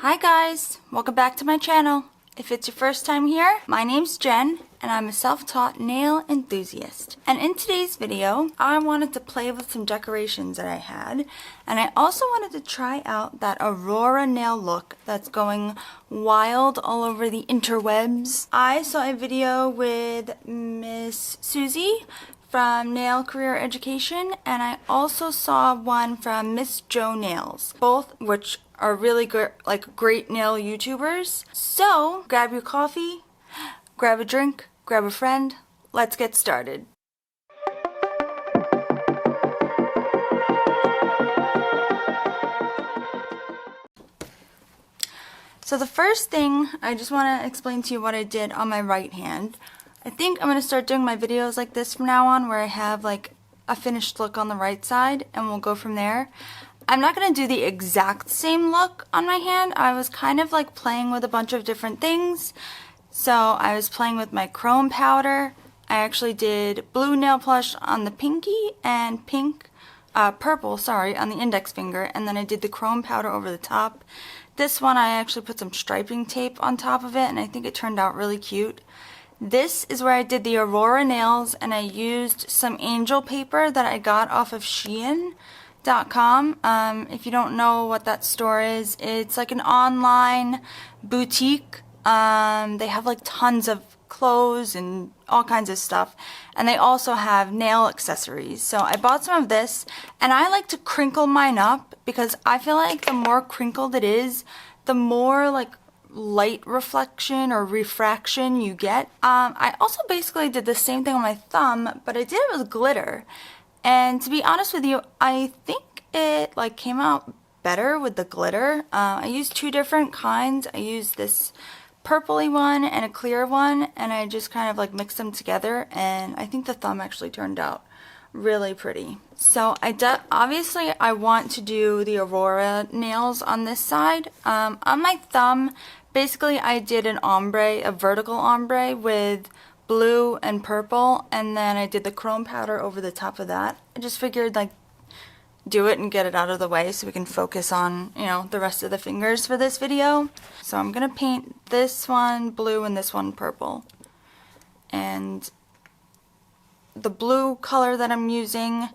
Hi guys, welcome back to my channel. If it's your first time here, my name's Jen and I'm a self-taught nail enthusiast. And in today's video, I wanted to play with some decorations that I had, and I also wanted to try out that Aurora nail look that's going wild all over the interwebs. I saw a video with Miss Susie from Nail Career Education, and I also saw one from Miss Jo Nails, both which are really good, great nail YouTubers. So grab your coffee, grab a drink, grab a friend. Let's get started. So the first thing, I just want to explain to you what I did on my right hand. I think I'm going to start doing my videos like this from now on, where I have like a finished look on the right side, and we'll go from there. I'm not going to do the exact same look on my hand. I was kind of like playing with a bunch of different things. So I was playing with my chrome powder. I actually did blue nail polish on the pinky and purple, on the index finger, and then I did the chrome powder over the top. This one I actually put some striping tape on top of it, and I think it turned out really cute. This is where I did the Aurora nails, and I used some angel paper that I got off of Shein.com. If you don't know what that store is, it's like an online boutique. They have like tons of clothes and all kinds of stuff, and they also have nail accessories. So I bought some of this, and I like to crinkle mine up because I feel like the more crinkled it is, the more like light reflection or refraction you get. I also basically did the same thing on my thumb, but I did it with glitter. And to be honest with you, I think it like came out better with the glitter. I used two different kinds. I used this purpley one and a clear one, and I just kind of like mixed them together, and I think the thumb actually turned out really pretty. So obviously I want to do the Aurora nails on this side. On my thumb, basically I did an ombre, a vertical ombre with blue and purple, and then I did the chrome powder over the top of that. I just figured like do it and get it out of the way so we can focus on, you know, the rest of the fingers for this video. So I'm gonna paint this one blue and this one purple. And the blue color that I'm using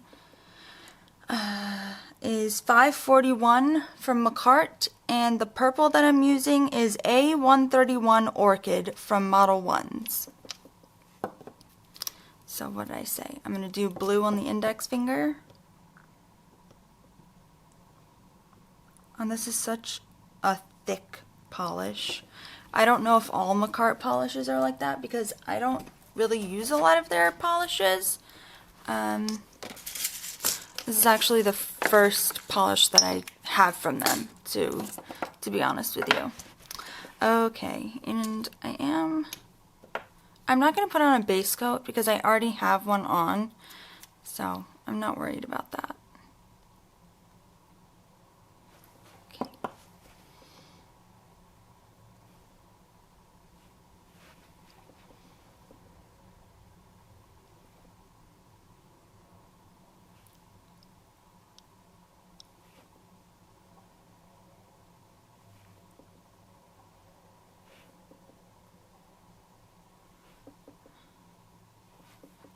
is 541 from McCart, and the purple that I'm using is A131 Orchid from Model Ones. So what did I say? I'm going to do blue on the index finger. And this is such a thick polish. I don't know if all McCart polishes are like that because I don't really use a lot of their polishes. This is actually the first polish that I have from them, to be honest with you. Okay, and I'm not going to put on a base coat because I already have one on, so I'm not worried about that. Okay.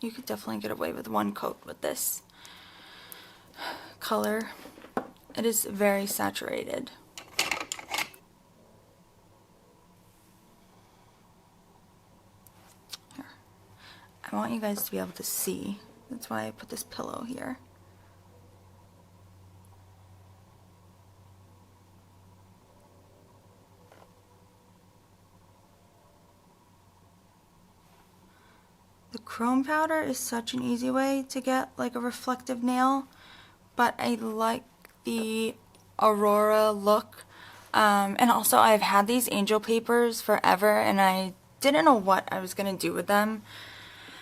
You could definitely get away with one coat with this color. It is very saturated. Here. I want you guys to be able to see. That's why I put this pillow here. The chrome powder is such an easy way to get like a reflective nail, but I like the Aurora look. And also I've had these angel papers forever, and I didn't know what I was going to do with them.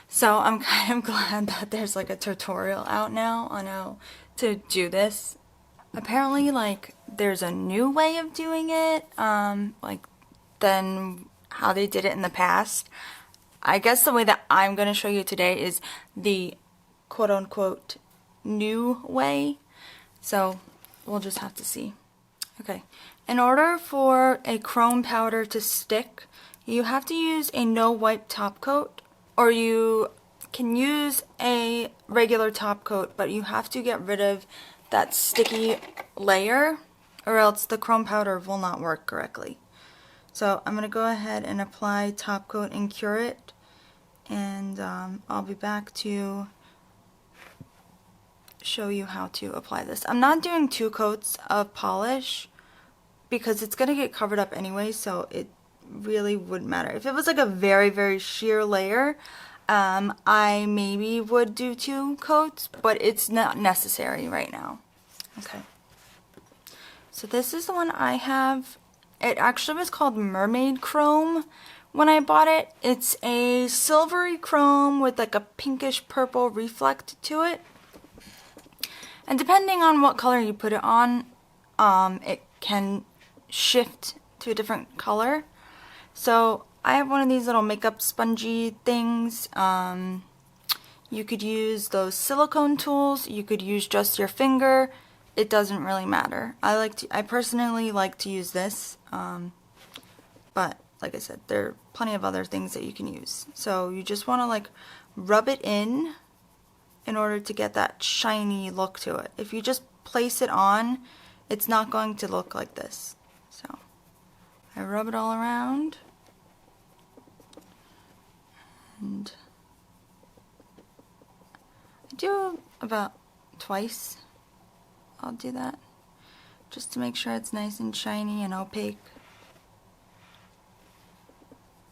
So I'm kind of glad that there's like a tutorial out now on how to do this. Apparently like there's a new way of doing it, like than how they did it in the past. I guess the way that I'm going to show you today is the quote-unquote new way. So we'll just have to see. Okay, In order for a chrome powder to stick, you have to use a no wipe top coat, or you can use a regular top coat, but you have to get rid of that sticky layer or else the chrome powder will not work correctly. So I'm going to go ahead and apply top coat and cure it, and I'll be back to show you how to apply this. I'm not doing 2 coats of polish because it's going to get covered up anyway, so it really wouldn't matter. If it was like a very, very sheer layer, I maybe would do 2 coats, but it's not necessary right now. Okay. So this is the one I have. It actually was called Mermaid Chrome when I bought it. It's a silvery chrome with like a pinkish purple reflect to it. And depending on what color you put it on, it can shift to a different color. So I have one of these little makeup spongy things. You could use those silicone tools. You could use just your finger. It doesn't really matter. I personally like to use this, but like I said, there are plenty of other things that you can use. So you just want to like rub it in order to get that shiny look to it. If you just place it on, it's not going to look like this. So I rub it all around, and I do about twice. I'll do that just to make sure it's nice and shiny and opaque.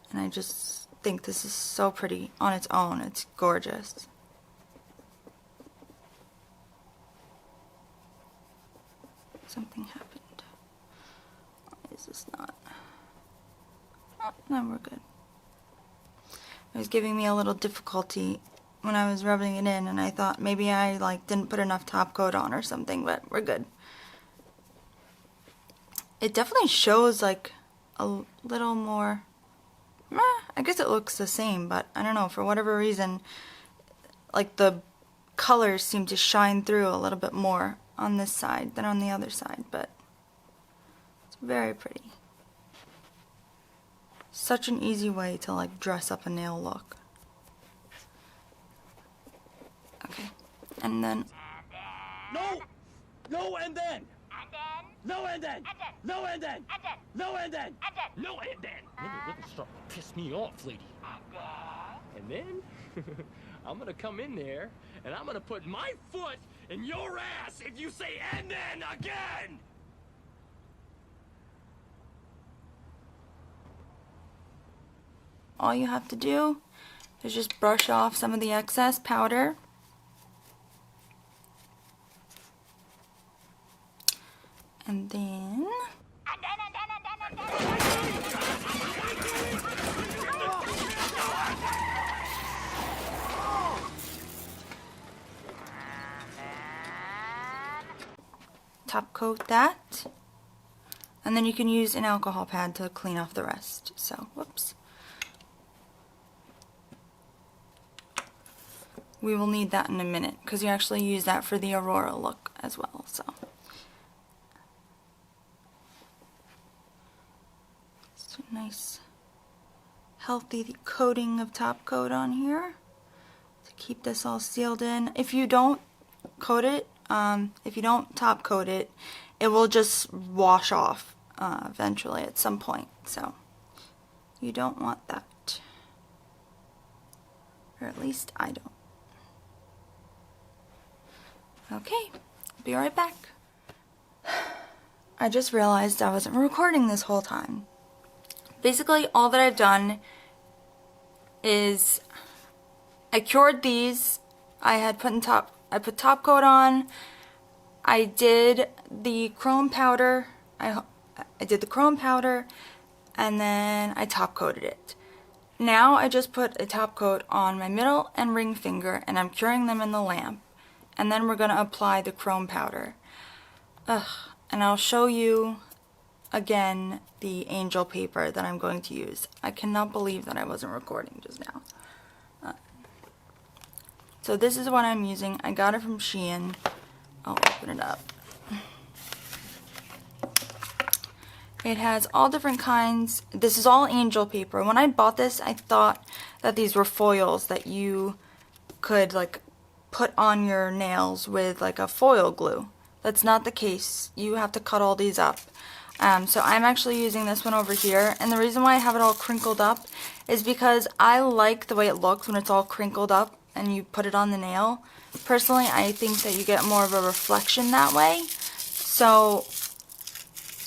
And I just think this is so pretty on its own. It's gorgeous. Something happened. Why is this not? Oh, no, we're good. It was giving me a little difficulty when I was rubbing it in, and I thought maybe I like didn't put enough top coat on or something, but we're good. It definitely shows like a little more, I guess it looks the same, but I don't know, for whatever reason, like the colors seem to shine through a little bit more on this side than on the other side, but it's very pretty. Such an easy way to like dress up a nail look. Okay, and then... No! No, and then! No, and then! No, and then! No, and then! No, and then! You're starting to piss me off, lady. And then, I'm gonna come in there, and I'm gonna put my foot in your ass if you say and then again! All you have to do is just brush off some of the excess powder. And then... top coat that. And then you can use an alcohol pad to clean off the rest. So, whoops. We will need that in a minute because you actually use that for the Aurora look as well. So. Nice healthy coating of top coat on here to keep this all sealed in. If you don't coat it, if you don't top coat it, it will just wash off eventually at some point, so you don't want that, or at least I don't. Okay, be right back. I just realized I wasn't recording this whole time. Basically, all that I've done is I cured these. I put top coat on. I did the chrome powder. I did the chrome powder, and then I top coated it. Now I just put a top coat on my middle and ring finger, and I'm curing them in the lamp. And then we're gonna apply the chrome powder. And I'll show you again the angel paper that I'm going to use. I cannot believe that I wasn't recording just now. So this is what I'm using. I got it from Shein. I'll open it up. It has all different kinds. This is all angel paper. When I bought this, I thought that these were foils that you could like put on your nails with like a foil glue. That's not the case. You have to cut all these up. So I'm actually using this one over here, and the reason why I have it all crinkled up is because I like the way it looks when it's all crinkled up and you put it on the nail. Personally, I think that you get more of a reflection that way. So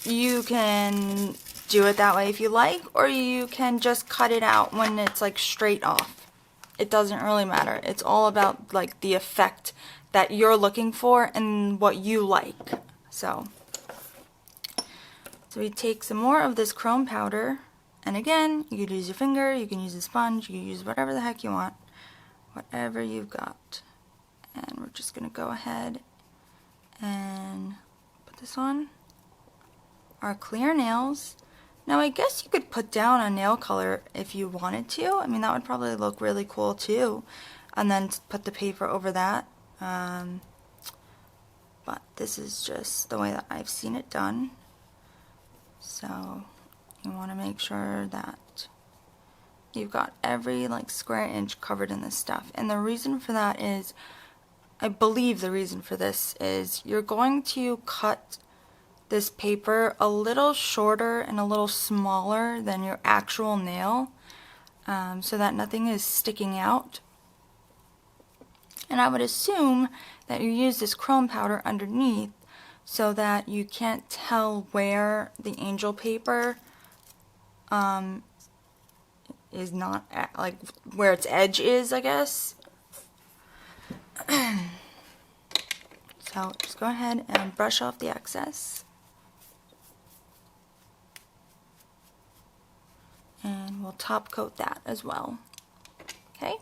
you can do it that way if you like, or you can just cut it out when it's like straight off. It doesn't really matter. It's all about like the effect that you're looking for and what you like. So we take some more of this chrome powder, and again, you could use your finger, you can use a sponge, you can use whatever the heck you want, whatever you've got. And we're just gonna go ahead and put this on our clear nails. Now I guess you could put down a nail color if you wanted to. I mean, that would probably look really cool too. And then put the paper over that. But this is just the way that I've seen it done. So you want to make sure that you've got every like square inch covered in this stuff. And the reason for that is, I believe the reason for this is you're going to cut this paper a little shorter and a little smaller than your actual nail, so that nothing is sticking out. And I would assume that you use this chrome powder underneath so that you can't tell where the angel paper is not at, like where its edge is, I guess. So just go ahead and brush off the excess. And we'll top coat that as well. Okay?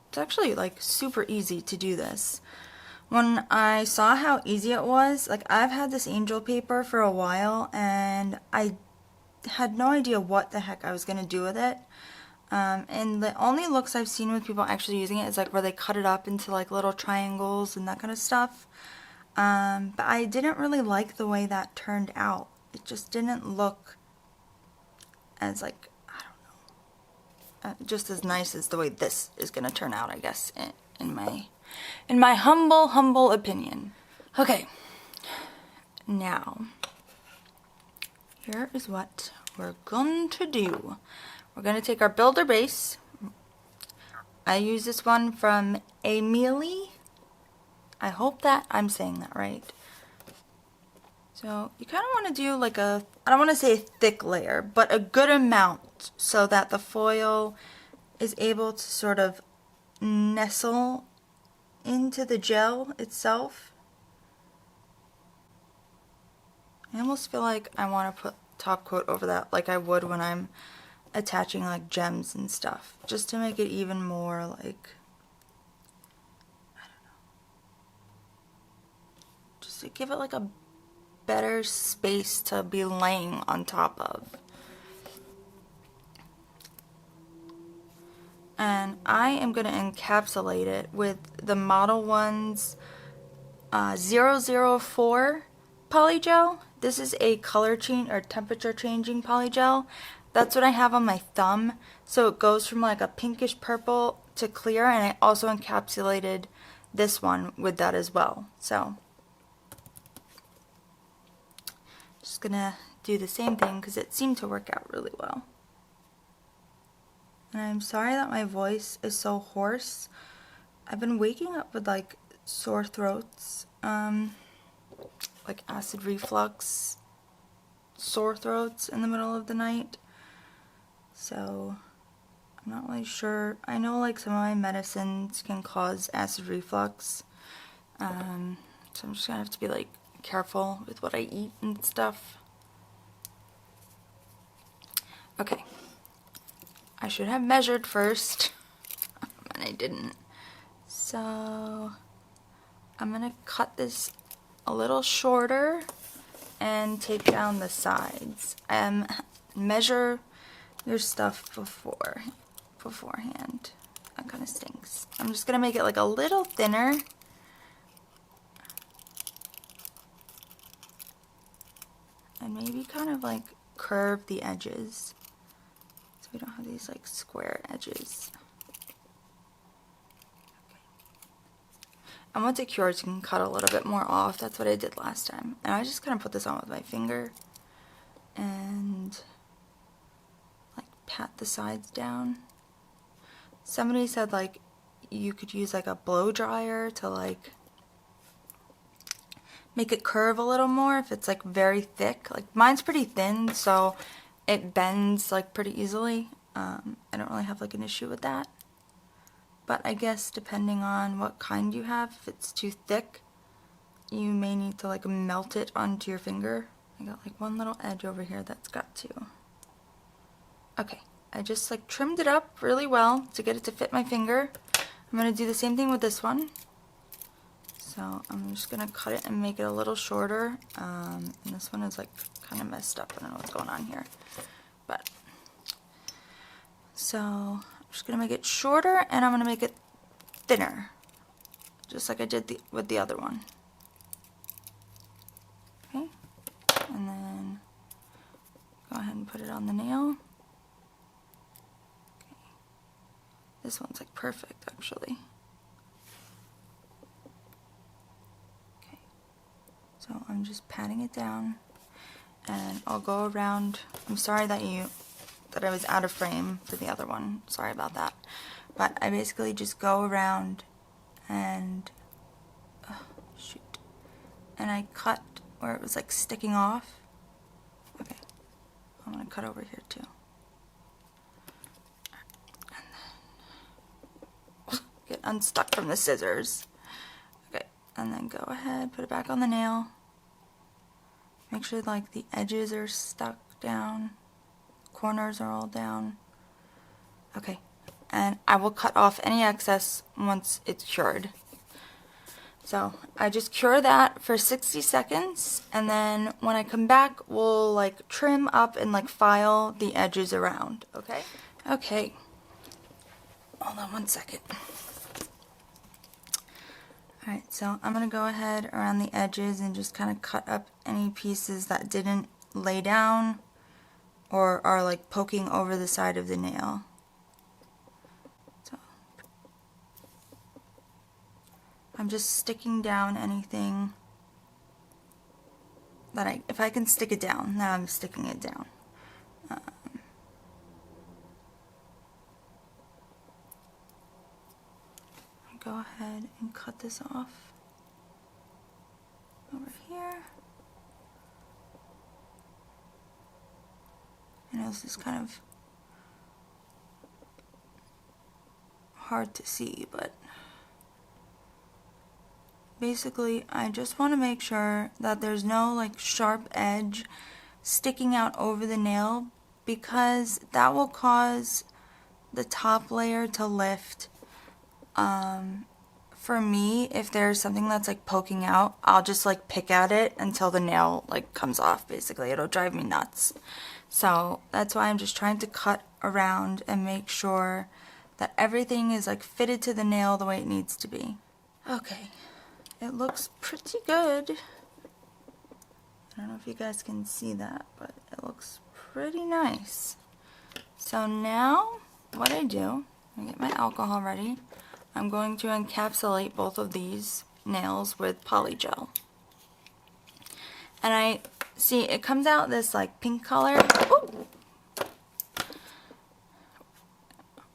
It's actually like super easy to do this. When I saw how easy it was, like I've had this angel paper for a while and I had no idea what the heck I was going to do with it. And the only looks I've seen with people actually using it is like where they cut it up into like little triangles and that kind of stuff. But I didn't really like the way that turned out. It just didn't look as like, I don't know, just as nice as the way this is going to turn out, I guess, in my humble opinion. Okay, now here is what we're going to do. We're going to take our builder base. I use this one from Amelie. I hope that I'm saying that right. So you kind of want to do like a, I don't want to say a thick layer, but a good amount so that the foil is able to sort of nestle into the gel itself. I almost feel like I want to put top coat over that like I would when I'm attaching like gems and stuff, just to make it even more like, I don't know, just to give it like a better space to be laying on top of. And I am going to encapsulate it with the Model 1's 004 polygel. This is a color change or temperature changing polygel. That's what I have on my thumb. So it goes from like a pinkish purple to clear, and I also encapsulated this one with that as well. So just gonna do the same thing because it seemed to work out really well. And I'm sorry that my voice is so hoarse. I've been waking up with like sore throats, like acid reflux, sore throats in the middle of the night. So I'm not really sure. I know like some of my medicines can cause acid reflux. So I'm just gonna have to be like careful with what I eat and stuff. Okay. I should have measured first, and I didn't. So I'm gonna cut this a little shorter and take down the sides. Measure your stuff beforehand. That kind of stinks. I'm just gonna make it like a little thinner. And maybe kind of like curve the edges. So we don't have these like square edges. Okay. And once it cures, you can cut a little bit more off. That's what I did last time. And I just kind of put this on with my finger. And like pat the sides down. Somebody said like you could use like a blow dryer to like make it curve a little more if it's like very thick. Like mine's pretty thin, so it bends like pretty easily. I don't really have like an issue with that. But I guess depending on what kind you have, if it's too thick, you may need to like melt it onto your finger. I got like one little edge over here that's got to. Okay, I just like trimmed it up really well to get it to fit my finger. I'm gonna do the same thing with this one. So I'm just gonna cut it and make it a little shorter. And this one is like kind of messed up. I don't know what's going on here. But so I'm just gonna make it shorter and I'm gonna make it thinner. Just like I did with the other one. Okay. And then go ahead and put it on the nail. Okay. This one's like perfect actually. Okay. So I'm just patting it down and I'll go around. I'm sorry that I was out of frame for the other one. Sorry about that. But I basically just go around and shoot. And I cut where it was like sticking off. Okay. I'm gonna cut over here too. And then get unstuck from the scissors. Okay. And then go ahead, put it back on the nail. Make sure like the edges are stuck down. Corners are all down. Okay. And I will cut off any excess once it's cured. So I just cure that for 60 seconds and then when I come back we'll like trim up and like file the edges around, okay? Okay. Hold on one second. Alright, so I'm gonna go ahead around the edges and just kind of cut up any pieces that didn't lay down or are like poking over the side of the nail. So I'm just sticking down anything that if I can stick it down, then I'm sticking it down. Go ahead and cut this off over here. I know this is kind of hard to see, but basically I just want to make sure that there's no like sharp edge sticking out over the nail because that will cause the top layer to lift. For me, if there's something that's like poking out, I'll just like pick at it until the nail like comes off basically. It'll drive me nuts. So that's why I'm just trying to cut around and make sure that everything is like fitted to the nail the way it needs to be. Okay, it looks pretty good. I don't know if you guys can see that, but it looks pretty nice. So now what I do, I get my alcohol ready. I'm going to encapsulate both of these nails with polygel. And I see it comes out this like pink color. Ooh.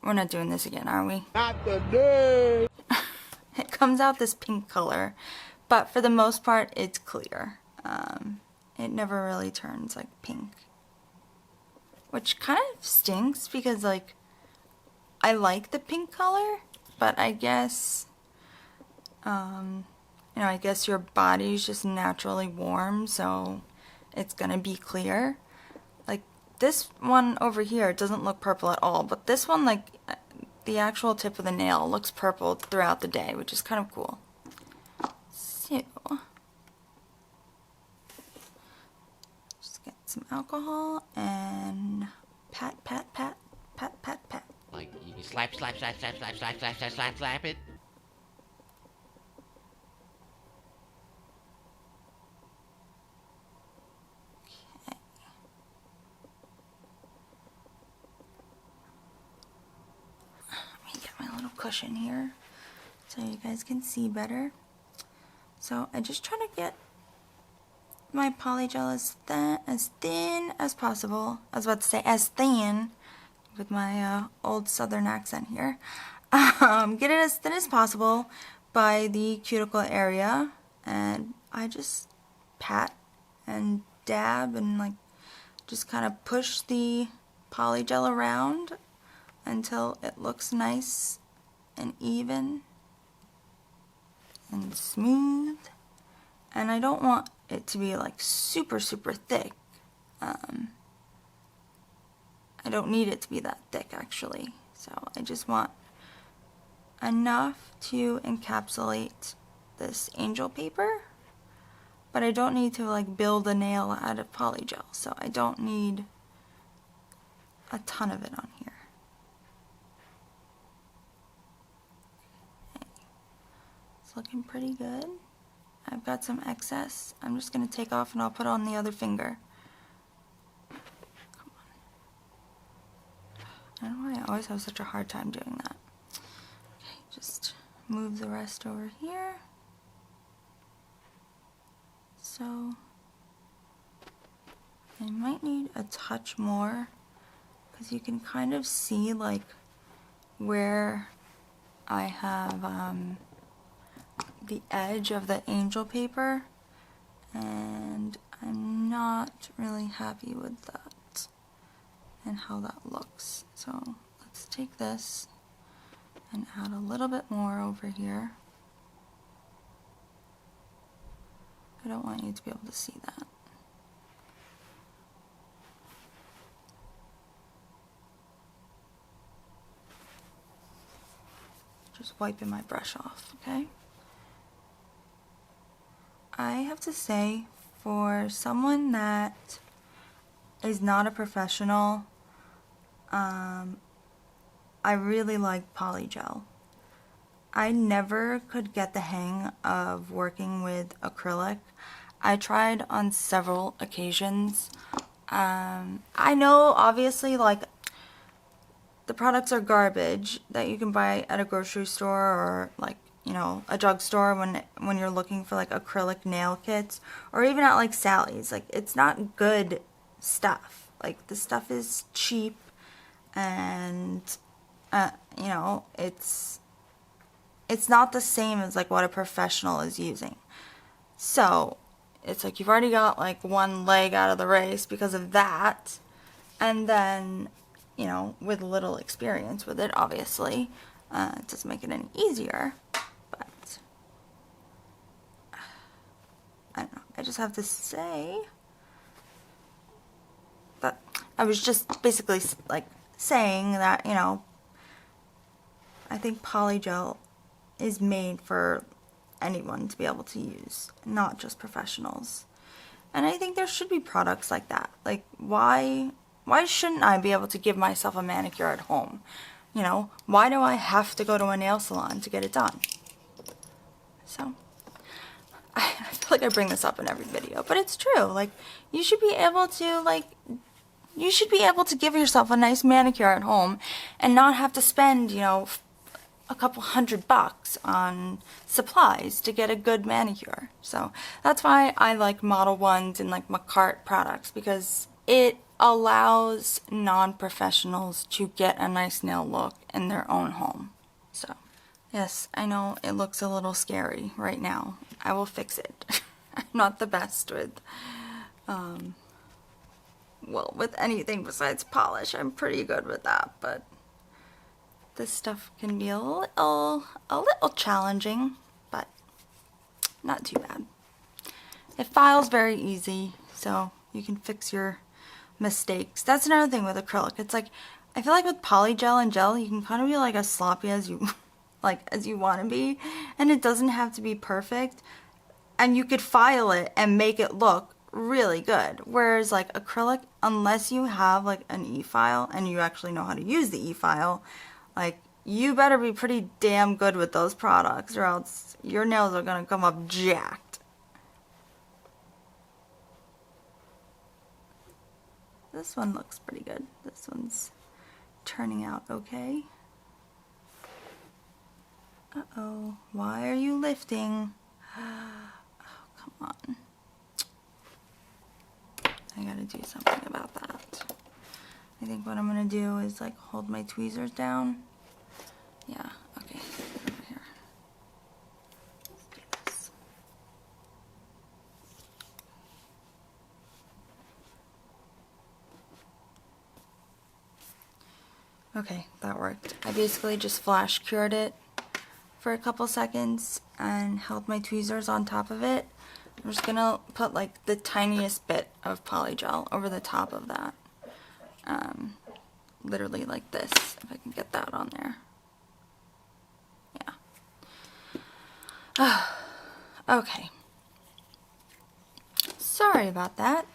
We're not doing this again, are we? Not today. It comes out this pink color, but for the most part it's clear. It never really turns like pink. Which kind of stinks because like I like the pink color. But I guess, you know, I guess your body's just naturally warm, so it's gonna be clear. Like this one over here doesn't look purple at all, but this one, like the actual tip of the nail looks purple throughout the day, which is kind of cool. So, just get some alcohol and pat, pat, pat, pat, pat, pat. like you slap, slap, slap, slap, slap, slap, slap, slap, slap, slap it. Let me get my little cushion here so you guys can see better. So I just try to get my poly gel as thin as possible. I was about to say as thin with my old southern accent here. Get it as thin as possible by the cuticle area, and I just pat and dab and like just kind of push the poly gel around until it looks nice and even and smooth. And I don't want it to be like super thick. I don't need it to be that thick actually, so I just want enough to encapsulate this angel paper, but I don't need to like build a nail out of poly gel, so I don't need a ton of it on here. Okay. It's looking pretty good. I've got some excess. I'm just going to take off and I'll put on the other finger. Come on. I don't know why I always have such a hard time doing that. Okay, just move the rest over here. So I might need a touch more because you can kind of see like where I have the edge of the angel paper, and I'm not really happy with that and how that looks. So let's take this and add a little bit more over here. I don't want you to be able to see that. Just wiping my brush off, okay? I have to say, for someone that is not a professional, I really like polygel. I never could get the hang of working with acrylic. I tried on several occasions. I know obviously like the products are garbage that you can buy at a grocery store or like, you know, a drugstore when you're looking for like acrylic nail kits, or even at like Sally's. Like, it's not good stuff. Like, the stuff is cheap, and you know, it's not the same as like what a professional is using. So it's like you've already got like one leg out of the race because of that, and then, you know, with little experience with it, obviously, it doesn't make it any easier. But I don't know. I just have to say that I was just basically like saying that, you know, I think polygel is made for anyone to be able to use, not just professionals. And I think there should be products like that. Like, why shouldn't I be able to give myself a manicure at home? You know, why do I have to go to a nail salon to get it done? So, I feel like I bring this up in every video, but it's true. Like, you should be able to give yourself a nice manicure at home and not have to spend, you know, a couple $100 on supplies to get a good manicure. So that's why I like Model 1s and like Macart products, because it allows non-professionals to get a nice nail look in their own home. So yes, I know it looks a little scary right now. I will fix it. I'm not the best with well, with anything besides polish. I'm pretty good with that, but this stuff can be a little challenging, but not too bad. It files very easy, so you can fix your mistakes. That's another thing with acrylic. It's like, I feel like with polygel and gel, you can kind of be like as sloppy as you as you want to be, and it doesn't have to be perfect, and you could file it and make it look really good. Whereas like acrylic, unless you have like an e-file and you actually know how to use the e-file, Like, you better be pretty damn good with those products or else your nails are gonna come up jacked. This one looks pretty good. This one's turning out okay. Uh-oh, why are you lifting? Oh, come on. I gotta do something about that. I think what I'm gonna do is like hold my tweezers down. Yeah, okay, over here. Let's do this. Okay, that worked. I basically just flash cured it for a couple seconds and held my tweezers on top of it. I'm just gonna put like the tiniest bit of polygel over the top of that. Literally like this, if I can get that on there. Yeah. Okay. Sorry about that.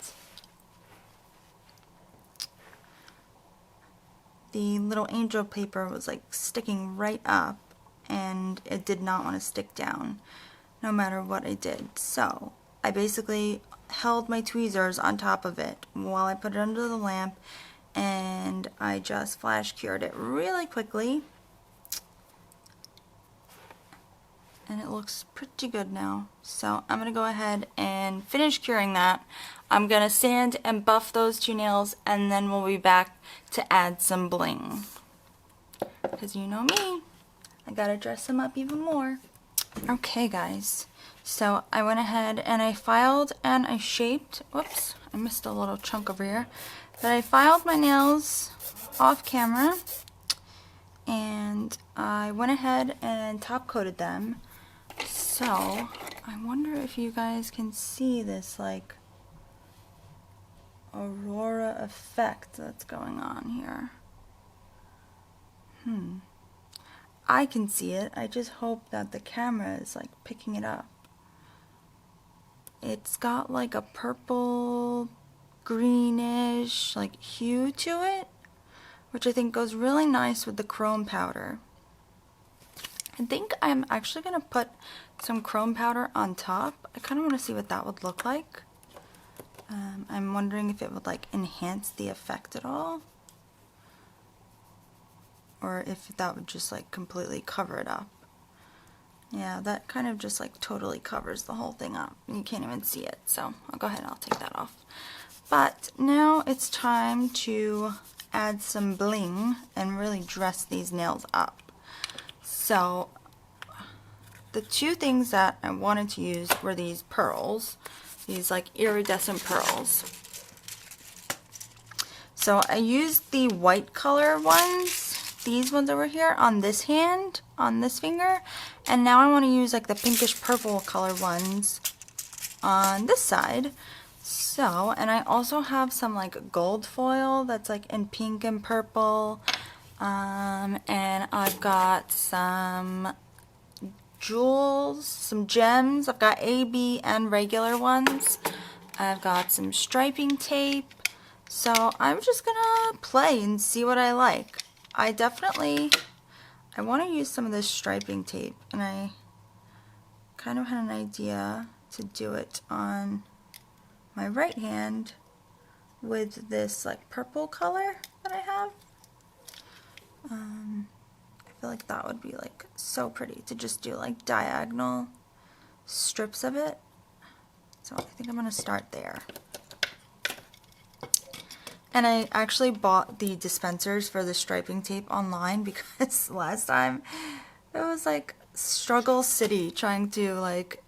The little angel paper was like sticking right up and it did not want to stick down no matter what I did. So I basically held my tweezers on top of it while I put it under the lamp, and I just flash cured it really quickly. And it looks pretty good now. So I'm going to go ahead and finish curing that. I'm going to sand and buff those two nails, and then we'll be back to add some bling. Because you know me, I got to dress them up even more. Okay guys, so I went ahead and I filed and I shaped. Whoops, I missed a little chunk over here. But I filed my nails off camera, and I went ahead and top coated them. So I wonder if you guys can see this like Aurora effect that's going on here. I can see it. I just hope that the camera is like picking it up. It's got like a purple greenish like hue to it, which I think goes really nice with the chrome powder. I think I'm actually going to put some chrome powder on top. I kind of want to see what that would look like. I'm wondering if it would like enhance the effect at all, or if that would just like completely cover it up. Yeah, that kind of just like totally covers the whole thing up. You can't even see it, so I'll go ahead and I'll take that off. But now it's time to add some bling and really dress these nails up. So the two things that I wanted to use were these pearls, these like iridescent pearls. So I used the white color ones, these ones over here on this hand, on this finger, and now I want to use like the pinkish purple color ones on this side. So, and I also have some like gold foil that's like in pink and purple, and I've got some jewels, some gems. I've got A, B, and regular ones. I've got some striping tape. So I'm just gonna play and see what I like. I want to use some of this striping tape, and I kind of had an idea to do it on my right hand with this like purple color that I have. I feel like that would be like so pretty to just do like diagonal strips of it. So I think I'm gonna start there. And I actually bought the dispensers for the striping tape online because last time it was like struggle city trying to like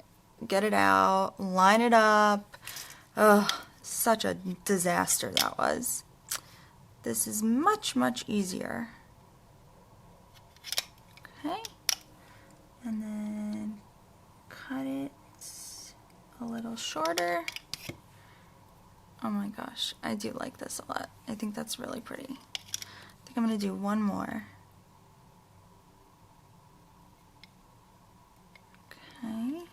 get it out, line it up. Ugh, such a disaster that was. This is much, much easier. Okay, and then cut it a little shorter. Oh my gosh, I do like this a lot. I think that's really pretty. I think I'm going to do one more. Okay.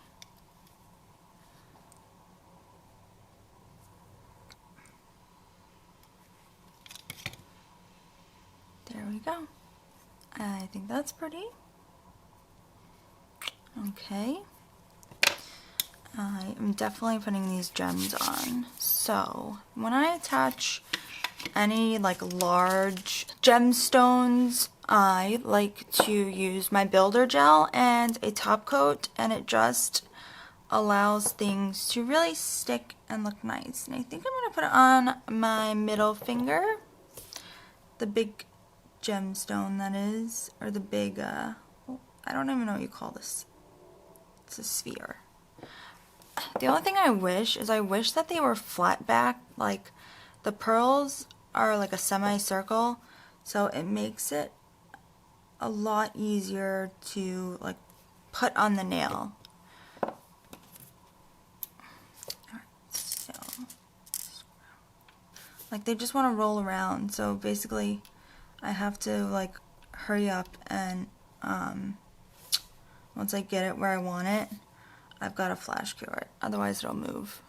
There we go. I think that's pretty. Okay. I am definitely putting these gems on. So when I attach any like large gemstones, I like to use my builder gel and a top coat, and it just allows things to really stick and look nice. And I think I'm going to put it on my middle finger, the big gemstone that is, or the big, I don't even know what you call this. It's a sphere. The only thing I wish is that they were flat back, like the pearls are like a semicircle, so it makes it a lot easier to like put on the nail. So, like they just want to roll around, so basically I have to like hurry up and once I get it where I want it, I've got to flash cure it, otherwise it'll move.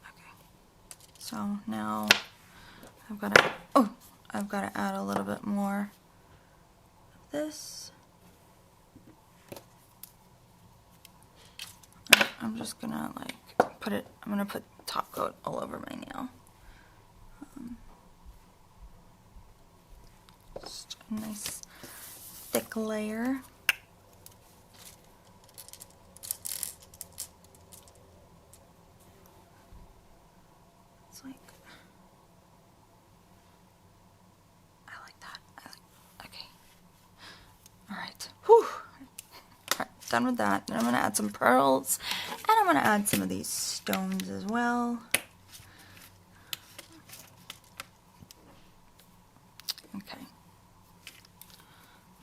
Okay, so now I've got to add a little bit more of this. I'm just gonna like I'm gonna put top coat all over my nail. Just a nice thick layer. It's like, I like that. Okay. Alright. Whew. Alright, done with that. Then I'm gonna add some pearls, and I'm gonna add some of these stones as well. Okay.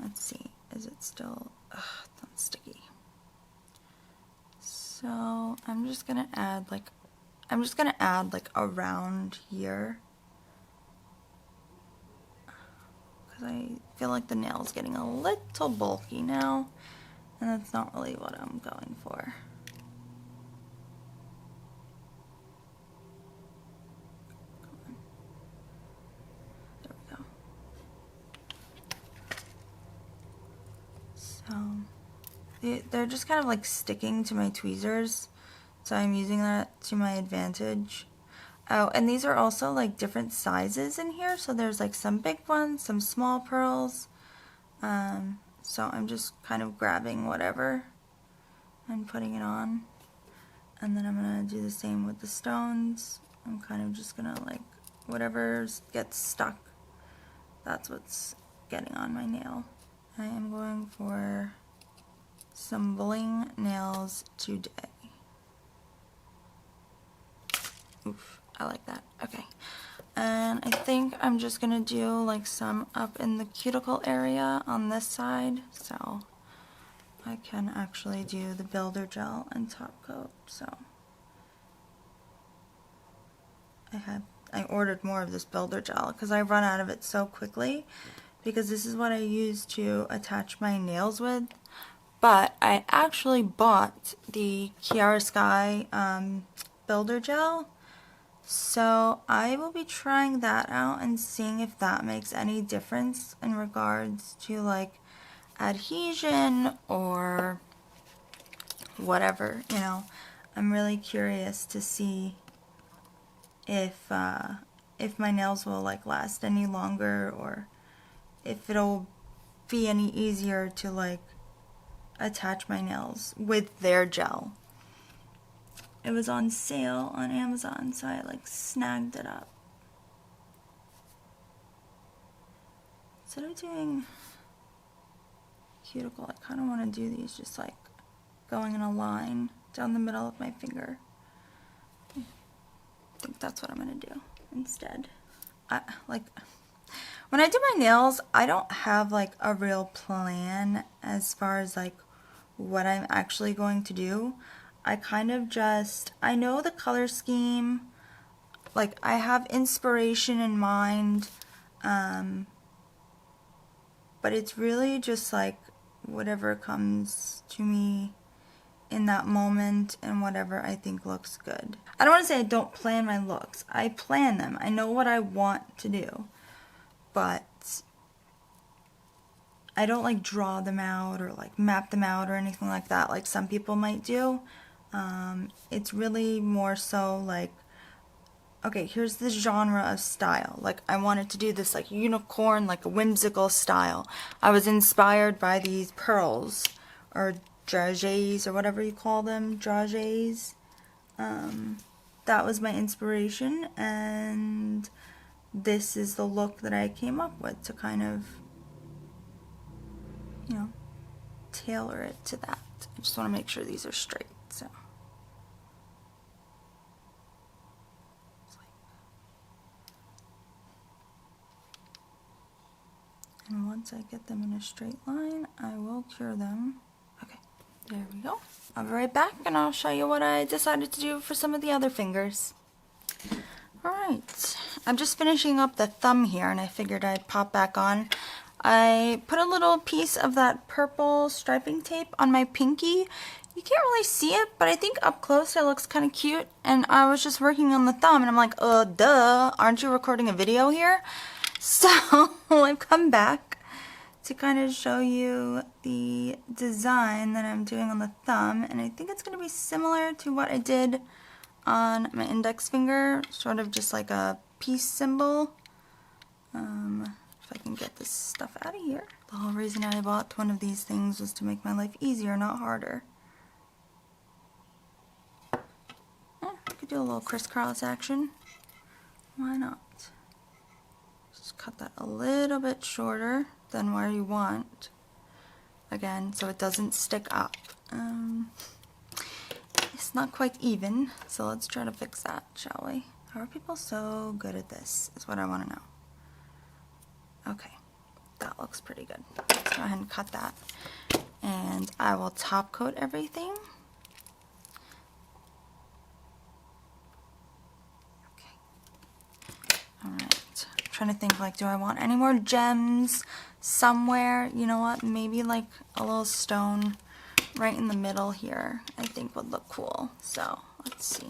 Let's see. Is it still? It's not sticky. So I'm just gonna add like around here, because I feel like the nail's getting a little bulky now, and that's not really what I'm going for. There we go. So they're just kind of like sticking to my tweezers, so I'm using that to my advantage. Oh, and these are also like different sizes in here, so there's like some big ones, some small pearls. So I'm just kind of grabbing whatever and putting it on, and then I'm gonna do the same with the stones. I'm kind of just gonna like whatever gets stuck, that's what's getting on my nail. I am going for some bling nails today. Oof, I like that. Okay. And I think I'm just gonna do like some up in the cuticle area on this side, so I can actually do the builder gel and top coat. So I ordered more of this builder gel because I run out of it so quickly, because this is what I use to attach my nails with. But I actually bought the Kiara Sky builder gel, so I will be trying that out and seeing if that makes any difference in regards to like adhesion or whatever, you know. I'm really curious to see if my nails will like last any longer, or if it'll be any easier to like attach my nails with their gel. It was on sale on Amazon, so I like snagged it up. Instead of doing cuticle, I kind of want to do these just like going in a line down the middle of my finger. I think that's what I'm going to do instead. When I do my nails, I don't have like a real plan as far as like what I'm actually going to do. I kind of just, I know the color scheme, like I have inspiration in mind, but it's really just like whatever comes to me in that moment and whatever I think looks good. I don't want to say I don't plan my looks. I plan them. I know what I want to do, but I don't like draw them out or like map them out or anything like that like some people might do. It's really more so like, okay, here's the genre of style. Like I wanted to do this like unicorn, like a whimsical style. I was inspired by these pearls or dragées or whatever you call them, dragées. That was my inspiration, and this is the look that I came up with to kind of, you know, tailor it to that. I just want to make sure these are straight, so. And once I get them in a straight line, I will cure them. Okay, there we go. I'll be right back and I'll show you what I decided to do for some of the other fingers. Alright, I'm just finishing up the thumb here and I figured I'd pop back on. I put a little piece of that purple striping tape on my pinky. You can't really see it, but I think up close it looks kind of cute. And I was just working on the thumb and I'm like, duh, aren't you recording a video here? So I've come back to kind of show you the design that I'm doing on the thumb, and I think it's going to be similar to what I did on my index finger, sort of just like a peace symbol. If I can get this stuff out of here. The whole reason I bought one of these things was to make my life easier, not harder. I could do a little crisscross action. Why not? Just cut that a little bit shorter than where you want. Again, so it doesn't stick up. It's not quite even, so let's try to fix that, shall we? How are people so good at this, is what I want to know. Okay, that looks pretty good. Let's go ahead and cut that. And I will top coat everything. Alright, I'm trying to think, like, do I want any more gems somewhere? You know what, maybe like a little stone right in the middle here I think would look cool. So, let's see.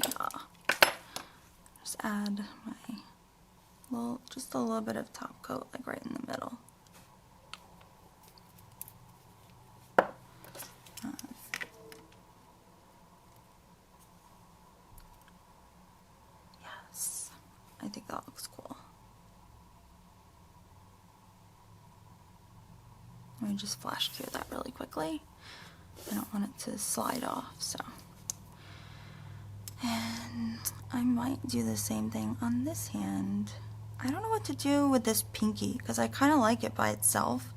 Just add my just a little bit of top coat, like right in the middle. Yes, I think that looks cool. Let me just flash through that really quickly. I don't want it to slide off, so. And I might do the same thing on this hand. I don't know what to do with this pinky because I kind of like it by itself.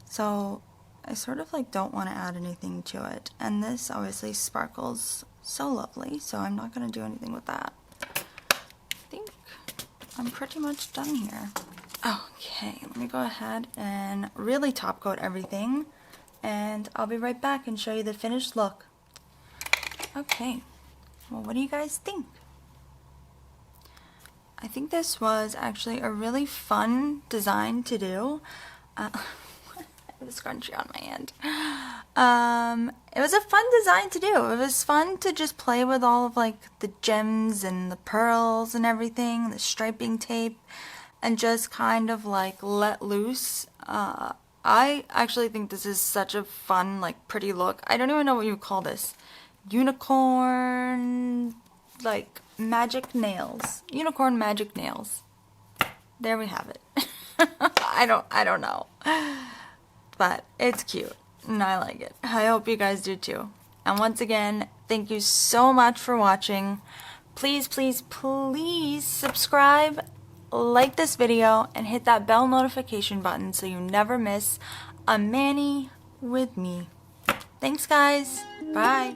So I sort of like don't want to add anything to it. And this obviously sparkles so lovely, so I'm not going to do anything with that. I think I'm pretty much done here. Okay, let me go ahead and really top coat everything, and I'll be right back and show you the finished look. Okay, well, what do you guys think? I think this was actually a really fun design to do. I have a scrunchie on my hand. It was a fun design to do. It was fun to just play with all of like the gems and the pearls and everything, the striping tape, and just kind of like let loose. I actually think this is such a fun, like pretty look. I don't even know what you would call this. Unicorn, like magic nails. Unicorn magic nails. There we have it. I don't know. But it's cute and I like it. I hope you guys do too. And once again, thank you so much for watching. Please, please, please subscribe, like this video, and hit that bell notification button so you never miss a mani with me. Thanks guys. Bye.